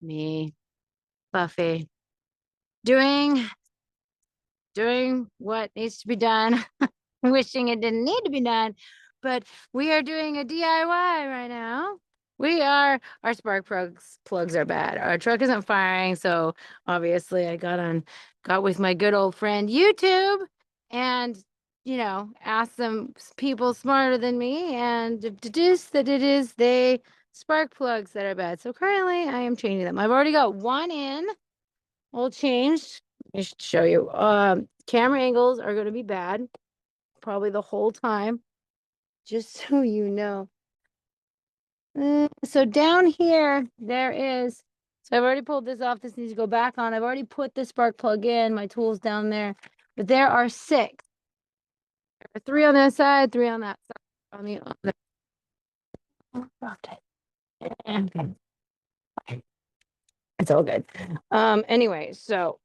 Me, Buffy, doing what needs to be done, wishing it didn't need to be done, but we are doing a DIY right now. Our spark plugs are bad. Our truck isn't firing, so obviously I got with my good old friend YouTube and asked some people smarter than me and deduced that it is they spark plugs that are bad. So currently I am changing them. I've already got one in. All changed. I should show you. Camera angles are going to be bad, probably the whole time, just so you know. So down here, there is. So I've already pulled this off. This needs to go back on. I've already put the spark plug in. My tool's down there, but there are six. There are three on that side, three on that side. On the other. Oh, dropped it. Okay. It's all good. Anyway, so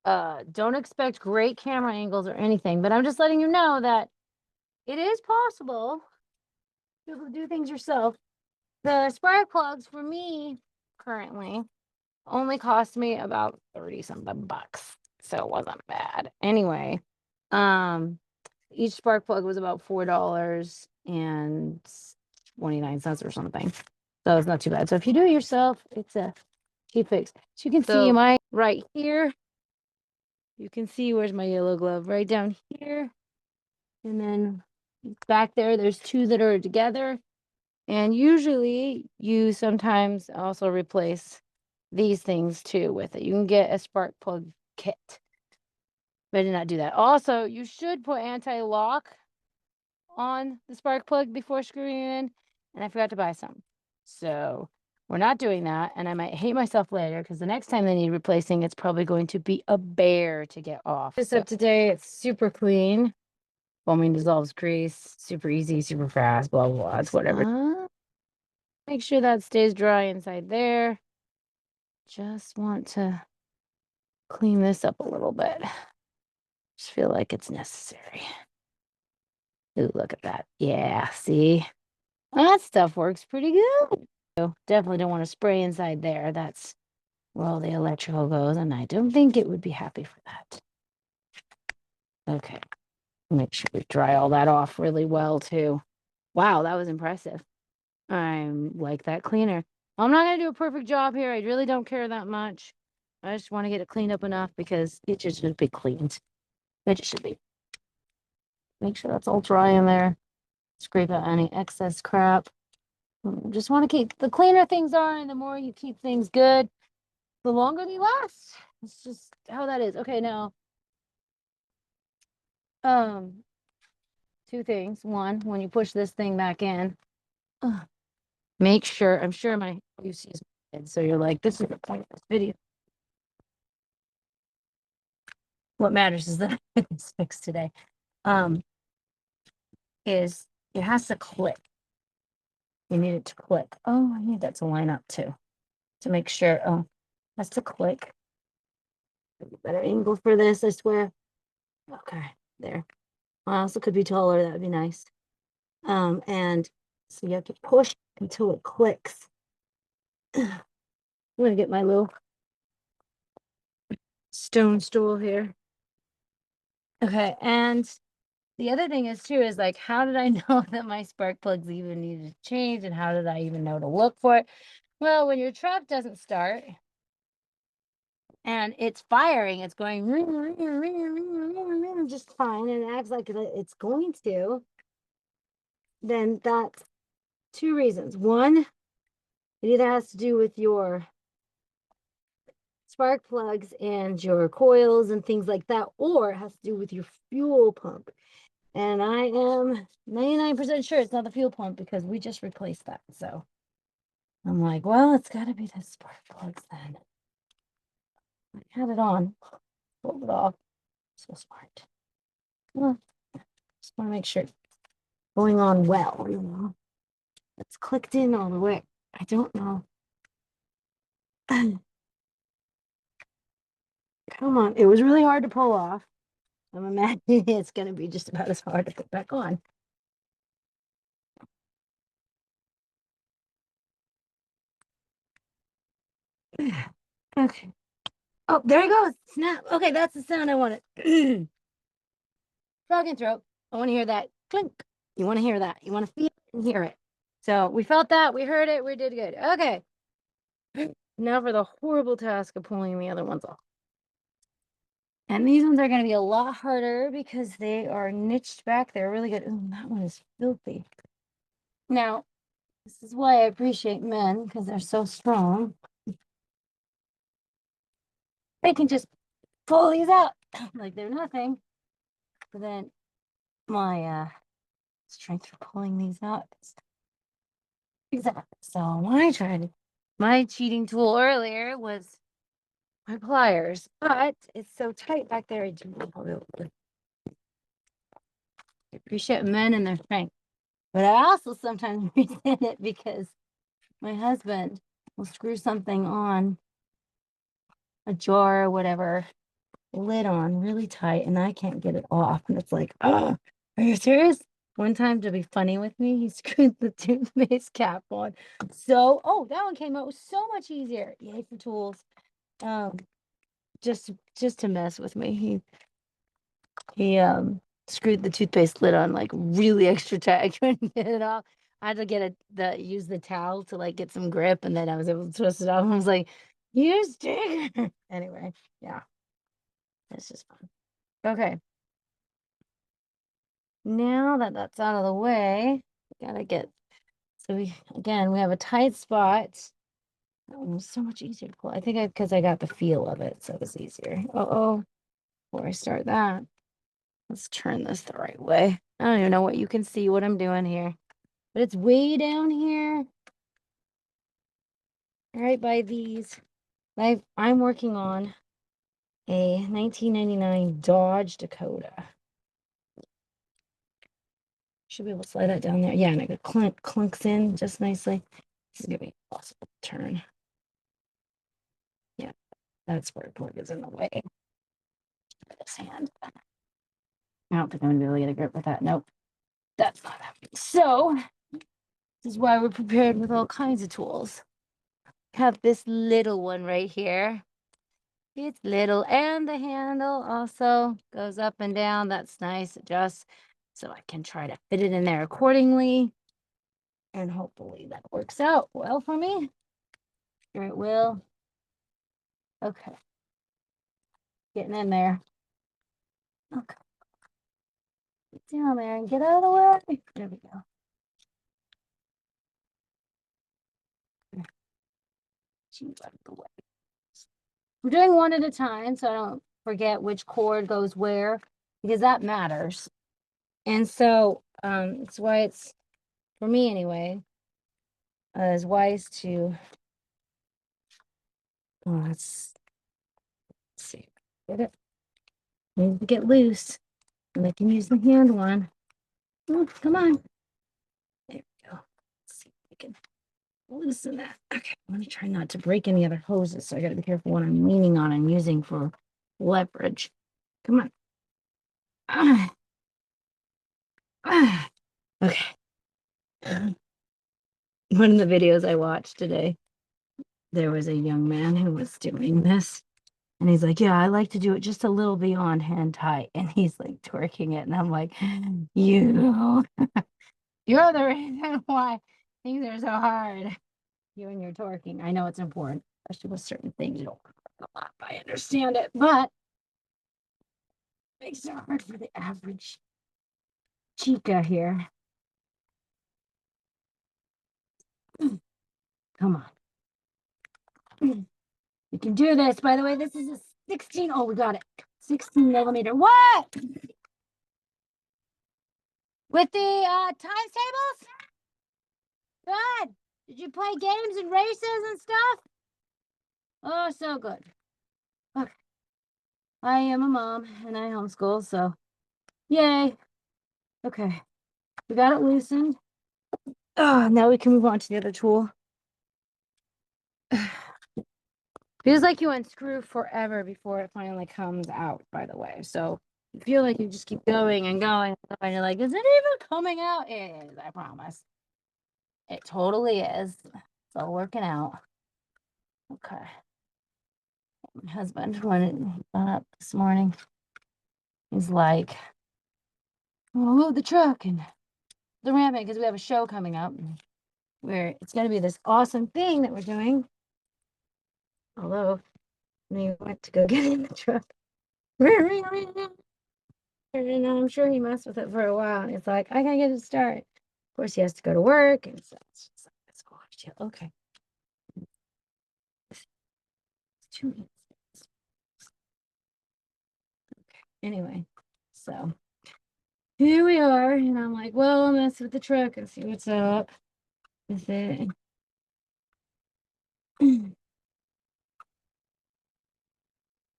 don't expect great camera angles or anything, but I'm just letting you know that it is possible to be able to do things yourself. The spark plugs for me currently only cost me about 30 something bucks. So it wasn't bad. Anyway, each spark plug was about $4.29 or something. So it's not too bad. So if you do it yourself, it's a cheap fix. So you can see my right here. You can see where's my yellow glove right down here. And then back there, there's two that are together. And usually you sometimes also replace these things too with it. You can get a spark plug kit. But I did not do that. Also, you should put anti-lock on the spark plug before screwing it in. And I forgot to buy some. So we're not doing that. And I might hate myself later because the next time they need replacing, it's probably going to be a bear to get off. This up today, it's super clean. Foaming dissolves grease, super easy, super fast, blah, blah, blah. It's whatever. Make sure that stays dry inside there. Just want to clean this up a little bit. Just feel like it's necessary. Ooh, look at that. Yeah, see? That stuff works pretty good. So definitely don't want to spray inside there. That's where all the electrical goes, and I don't think it would be happy for that. Okay. Make sure we dry all that off really well, too. Wow, that was impressive. I'm like that cleaner. I'm not going to do a perfect job here. I really don't care that much. I just want to get it cleaned up enough because it just should be cleaned. It just should be. Make sure that's all dry in there. Scrape out any excess crap. Just want to keep, the cleaner things are and the more you keep things good, the longer they last. It's just how that is. Okay, now, two things. One, when you push this thing back in, make sure, I'm sure my UC is dead, so you're like, this is the point of this video. What matters is that it's fixed today. Is it has to click. You need it to click. Oh, I need that to line up too, to make sure. Oh, it has to click. Better angle for this, I swear. Okay, there. I also could be taller. That would be nice. And so you have to push until it clicks. I'm gonna get my little stone stool here. Okay, and the other thing is too is like, how did I know that my spark plugs even needed to change, and how did I even know to look for it? Well, when your truck doesn't start and it's firing, it's going just fine, and it acts like it's going to, then that's two reasons. One, it either has to do with your spark plugs and your coils and things like that, or it has to do with your fuel pump. And I am 99% sure it's not the fuel pump because we just replaced that. So I'm like, well, it's got to be the spark plugs then. I had it on, pulled it off. So smart. Well, just want to make sure it's going on well. It's clicked in all the way. I don't know. Come on. It was really hard to pull off. I'm imagining it's going to be just about as hard to put back on. Okay. Oh, there he goes. Snap. Okay, that's the sound I wanted. Frog in throat. I want to hear that clink. You want to hear that. You want to feel it and hear it. So we felt that. We heard it. We did good. Okay. Now for the horrible task of pulling the other ones off. And these ones are going to be a lot harder because they are niched back. They're really good. Ooh, that one is filthy. Now, this is why I appreciate men because they're so strong. They can just pull these out like they're nothing. But then my strength for pulling these out is exactly. So my cheating tool earlier was my pliers, but it's so tight back there. I appreciate men and their strength. But I also sometimes resent it because my husband will screw something on a jar or whatever, lid on really tight, and I can't get it off. And it's like, oh, are you serious? One time to be funny with me, he screwed the toothpaste cap on. So, oh, that one came out so much easier. Yay for tools. Just to mess with me. He screwed the toothpaste lid on like really extra tight. I couldn't get it off. I had to use the towel to like get some grip, and then I was able to twist it off. I was like, you stick. Anyway, yeah, it's just fun. Okay. Now that that's out of the way, we gotta get, so we have a tight spot. That one was so much easier to pull. I think because I got the feel of it, so it was easier. Before I start that, let's turn this the right way. I don't even know what you can see what I'm doing here, but it's way down here, right by these. I'm working on a 1999 Dodge Dakota. Should be able to slide that down there. Yeah, and it clunks in just nicely. This is gonna be impossible to turn. Yeah, that's where plug is in the way. This hand. I don't think I'm gonna be able to get a grip with that. Nope, that's not happening. So this is why we're prepared with all kinds of tools. Have this little one right here. It's little, and the handle also goes up and down. That's nice. Adjusts so I can try to fit it in there accordingly. And hopefully that works out well for me. Sure it will. Okay. Getting in there. Okay. Get down there and get out of the way. There we go. She's out of the way. We're doing one at a time so I don't forget which cord goes where, because that matters. And so it's why it's, for me anyway, is wise to, let's see, get it. Needs to get loose, and I can use the hand one. Oh, come on. There we go. Let's see if we can loosen that. Okay, I'm gonna try not to break any other hoses, so I gotta be careful what I'm leaning on and using for leverage. Come on. Ah. Ah. Okay. One of the videos I watched today, there was a young man who was doing this. And he's like, yeah, I like to do it just a little beyond hand tight. And he's like twerking it. And I'm like, you're the reason why things are so hard. You and your twerking. I know it's important, especially with certain things. You don't work a lot. I understand it, but it makes it hard for the average chica here. Come on. You can do this. By the way, this is a 16. Oh, we got it. 16 millimeter. What? With the times tables? Good. Did you play games and races and stuff? Oh, so good. Okay. I am a mom and I homeschool, so yay. Okay. We got it loosened. Oh, now we can move on to the other tool. Feels like you unscrew forever before it finally comes out, by the way. So you feel like you just keep going and going and going. You're like, is it even coming out? It is, I promise. It totally is. It's all working out. Okay. My husband, when it got up this morning, he's like, "We'll move the truck and the ramp because we have a show coming up where it's going to be this awesome thing that we're doing." Although, we went to go get in the truck. And I'm sure he messed with it for a while. And it's like, I gotta get it started. Of course, he has to go to work. And so it's just like, let's go. Okay. It's 2 minutes. Okay. Anyway, so here we are. And I'm like, well, I'll mess with the truck and see what's up with it.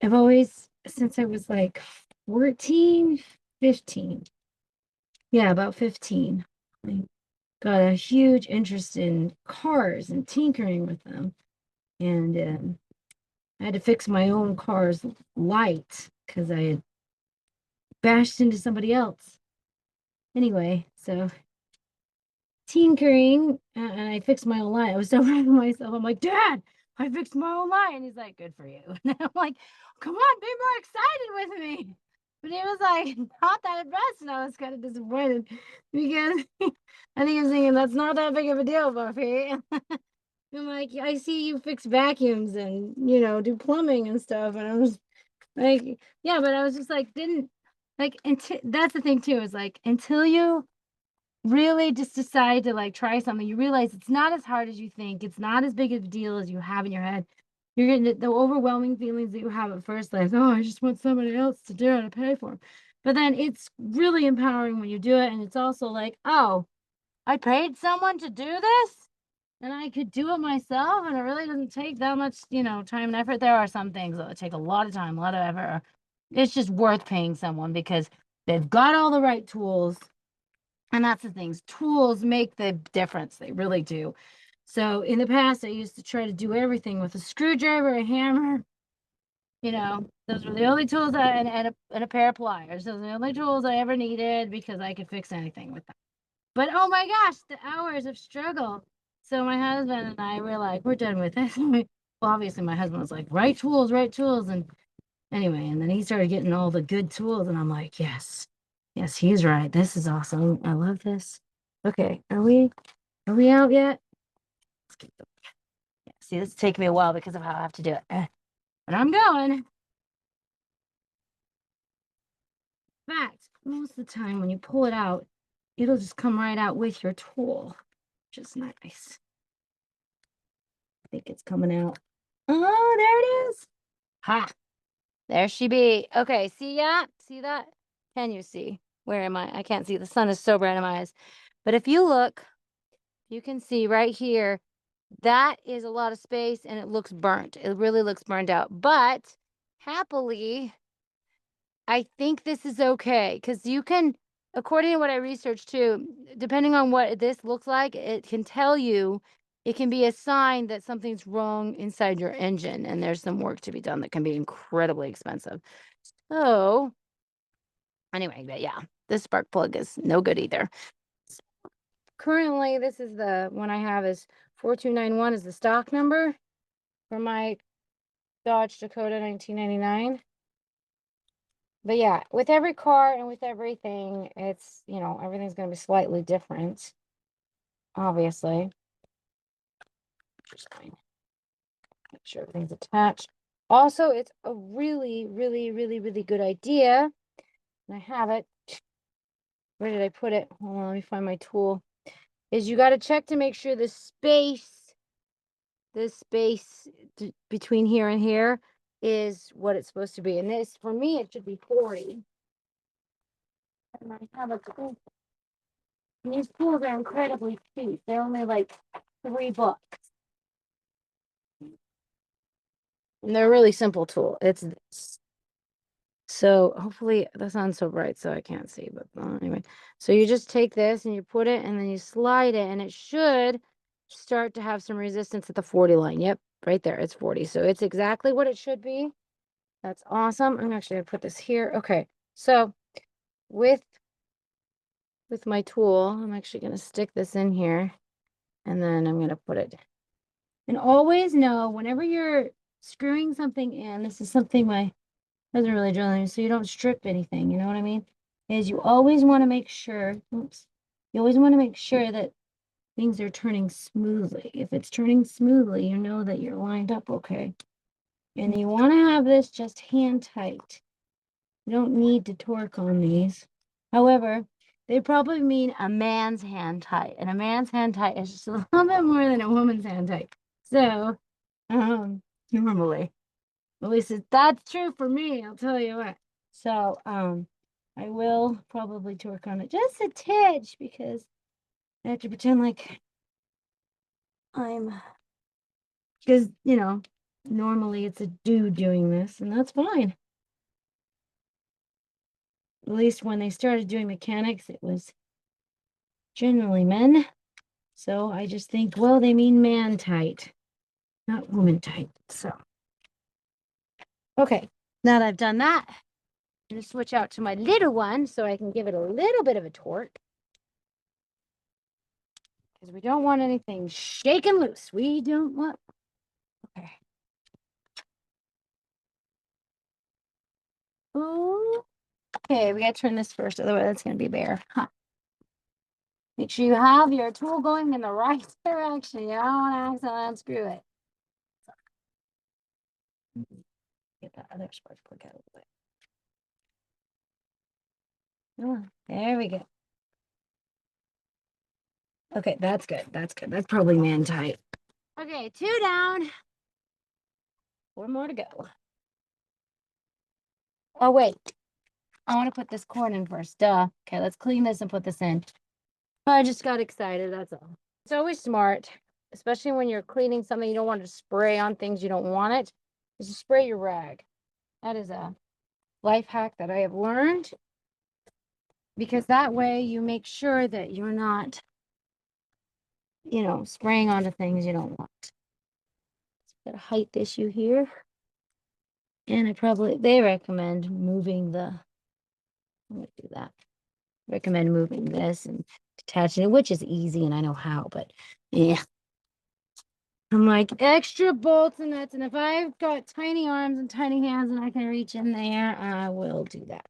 I've always, since I was like 14, 15. Yeah, about 15. I got a huge interest in cars and tinkering with them. And I had to fix my own car's light because I had bashed into somebody else. Anyway, so tinkering, and I fixed my own light. I was so proud of myself. I'm like, Dad, I fixed my own light. And he's like, good for you. And I'm like, come on, be more excited with me. But he was like, not that impressed. And I was kind of disappointed because I think he was thinking, that's not that big of a deal, Buffy. I'm like, I see you fix vacuums and, do plumbing and stuff. And I was like, yeah, but I was just like, didn't like, until that's the thing too, is like, until you really just decide to like try something, you realize it's not as hard as you think. It's not as big of a deal as you have in your head. You're getting the overwhelming feelings that you have at first, like, oh, I just want somebody else to do it and pay for it. But then it's really empowering when you do it. And it's also like, oh, I paid someone to do this and I could do it myself. And it really doesn't take that much, time and effort. There are some things that take a lot of time, a lot of effort. It's just worth paying someone because they've got all the right tools. And that's the things. Tools make the difference. They really do. So in the past, I used to try to do everything with a screwdriver, a hammer. Those were the only tools and a pair of pliers. Those are the only tools I ever needed because I could fix anything with them. But oh my gosh, the hours of struggle. So my husband and I were like, we're done with this. Well, obviously my husband was like, right tools, right tools. And anyway, and then he started getting all the good tools. And I'm like, yes, he's right. This is awesome. I love this. Okay, are we out yet? Let's keep going. Yeah, see, this is taking me a while because of how I have to do it. But I'm going. In fact, most of the time when you pull it out, it'll just come right out with your tool, which is nice. I think it's coming out. Oh, there it is. Ha. There she be. Okay, see that? See that? Can you see? Where am I? I can't see. The sun is so bright in my eyes. But if you look, you can see right here, that is a lot of space and it looks burnt. It really looks burned out. But happily, I think this is okay because you can, according to what I researched too, depending on what this looks like, it can tell you, it can be a sign that something's wrong inside your engine and there's some work to be done that can be incredibly expensive. So anyway, but yeah, this spark plug is no good either. So currently, this is the one I have is 4291 is the stock number for my Dodge Dakota 1999. But yeah, with every car and with everything, it's, everything's going to be slightly different, obviously. Just fine. Make sure everything's attached. Also, it's a really, really, really, really good idea. And I have it. Where did I put it? Hold on, let me find my tool. Is you got to check to make sure the space between here and here is what it's supposed to be. And this, for me, it should be 40. And I have a tool. And these tools are incredibly cheap. They're only like $3. And they're a really simple tool. It's this. So hopefully that's not so bright, so I can't see. But anyway, so you just take this and you put it and then you slide it and it should start to have some resistance at the 40 line. Yep, right there. It's 40. So it's exactly what it should be. That's awesome. I'm actually going to put this here. Okay. So with my tool, I'm actually going to stick this in here and then I'm going to put it. And always know whenever you're screwing something in, this is something my husband really drilling, so you don't strip anything, you know what I mean? Is you always want to make sure, oops, you always want to make sure that things are turning smoothly. If it's turning smoothly, you know that you're lined up okay. And you want to have this just hand tight. You don't need to torque on these. However, they probably mean a man's hand tight, and a man's hand tight is just a little bit more than a woman's hand tight. So, normally, at least that's true for me, I'll tell you what. So, I will probably torque on it just a tidge because I have to pretend like because, normally it's a dude doing this, and that's fine. At least when they started doing mechanics, it was generally men. So I just think, well, they mean man tight, not woman tight. So, okay, now that I've done that, I'm going to switch out to my little one so I can give it a little bit of a torque. Because we don't want anything shaken loose. We don't want. Okay. Ooh. Okay, we got to turn this first, otherwise it's going to be bare. Huh. Make sure you have your tool going in the right direction. You don't want to accidentally unscrew it. Get that other spark plug out of the way. Oh, there we go. Okay, that's good. That's good. That's probably man tight. Okay, 2 down. 4 more to go. Oh, wait. I want to put this cord in first. Duh. Okay, let's clean this and put this in. I just got excited. That's all. It's always smart, especially when you're cleaning something. You don't want to spray on things you don't want it. Just spray your rag. That is a life hack that I have learned. Because that way you make sure that you're not, spraying onto things you don't want. Got a height issue here. And they recommend moving I'm going to do that. Recommend moving this and detaching it, which is easy and I know how, but yeah. I'm like extra bolts and nuts. And if I've got tiny arms and tiny hands and I can reach in there, I will do that.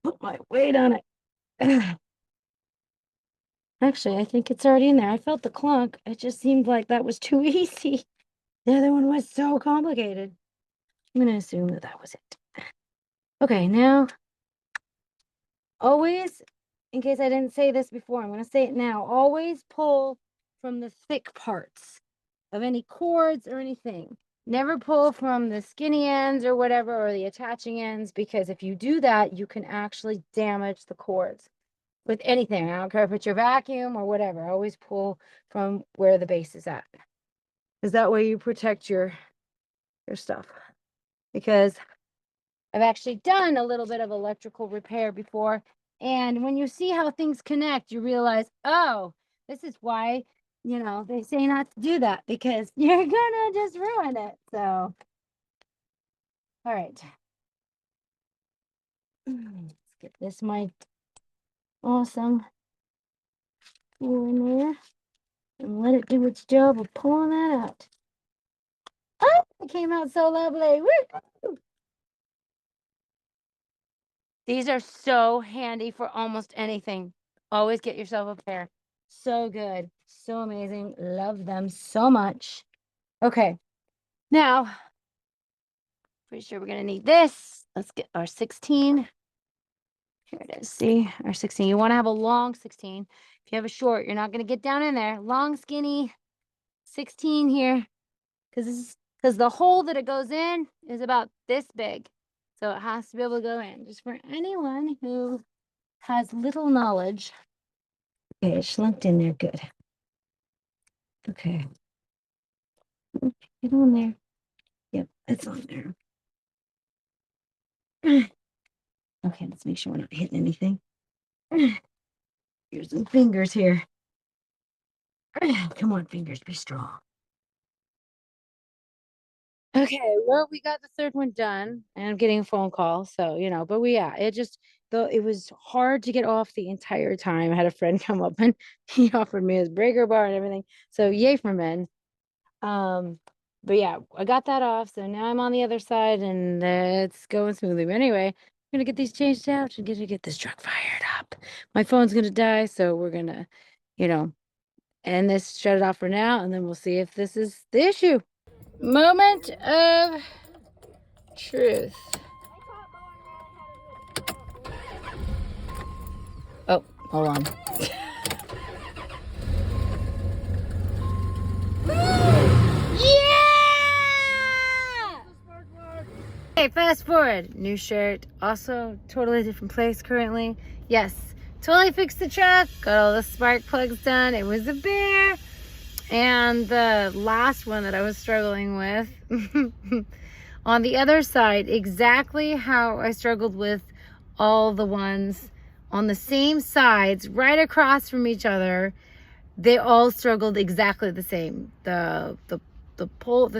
Put my weight on it. Actually, I think it's already in there. I felt the clunk. It just seemed like that was too easy. The other one was so complicated. I'm going to assume that was it. Okay, now, always, in case I didn't say this before, I'm going to say it now. Always pull from the thick parts of any cords or anything. Never pull from the skinny ends or whatever, or the attaching ends, because if you do that, you can actually damage the cords with anything. I don't care if it's your vacuum or whatever. Always pull from where the base is at. Because that way you protect your stuff. Because I've actually done a little bit of electrical repair before. And when you see how things connect, you realize, oh, this is why, they say not to do that, because you're gonna just ruin it. So, all right. Let's get this my awesome tool in there and let it do its job of pulling that out. Oh, it came out so lovely. Woo! These are so handy for almost anything. Always get yourself a pair. So good. So amazing. Love them so much. Okay. Now, pretty sure we're going to need this. Let's get our 16. Here it is. See, our 16. You want to have a long 16. If you have a short, you're not going to get down in there. Long, skinny 16 here. Because the hole that it goes in is about this big. So it has to be able to go in. Just for anyone who has little knowledge. Okay, it schlunked in there good. Okay. Get on there. Yep, it's on there. Okay, let's make sure we're not hitting anything. Here's some fingers here. Come on, fingers, be strong. Okay, well, we got the third one done, and I'm getting a phone call, so but it was hard to get off the entire time. I had a friend come up and he offered me his breaker bar and everything. So yay for men. But yeah, I got that off, so now I'm on the other side, and it's going smoothly. But anyway, I'm gonna get these changed out and get this truck fired up. My phone's gonna die, so we're gonna, you know, end this, shut it off for now, and then we'll see if this is the issue. Moment of truth. Oh, hold on. Okay, fast forward. New shirt. Also, totally different place currently. Yes, totally fixed the truck. Got all the spark plugs done. It was a bear. And the last one that I was struggling with, on the other side, exactly how I struggled with all the ones on the same sides, right across from each other. They all struggled exactly the same. The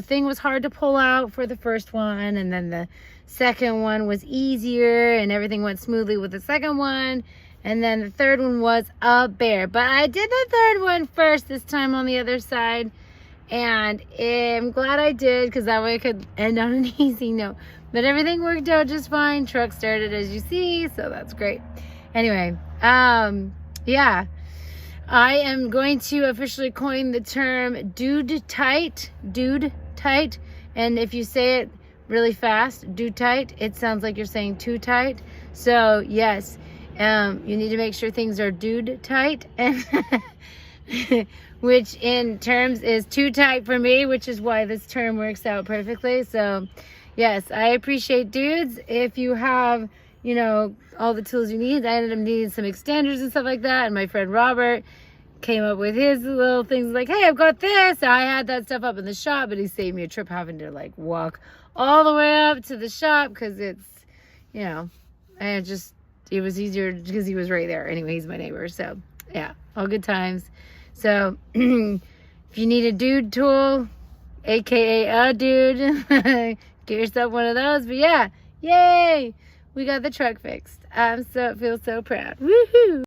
thing was hard to pull out for the first one, and then the second one was easier, and everything went smoothly with the second one, and then the third one was a bear. But I did the third one first this time on the other side, and I'm glad I did, because that way I could end on an easy note. But everything worked out just fine. Truck started, as you see, so that's great. Anyway, yeah. I am going to officially coin the term dude tight. And if you say it really fast, dude tight, it sounds like you're saying too tight. So yes, you need to make sure things are dude tight, and which in terms is too tight for me, which is why this term works out perfectly. So yes, I appreciate dudes. If you have, you know, all the tools you need. I ended up needing some extenders and stuff like that, and my friend Robert came up with his little things like, hey, I've got this. I had that stuff up in the shop, but he saved me a trip having to like walk all the way up to the shop, because it's, you know, and it was easier because he was right there. Anyway, he's my neighbor, so yeah, all good times. So if you need a dude tool, aka a dude, get yourself one of those. But yeah, yay, we got the truck fixed. So it feels so proud. Woohoo!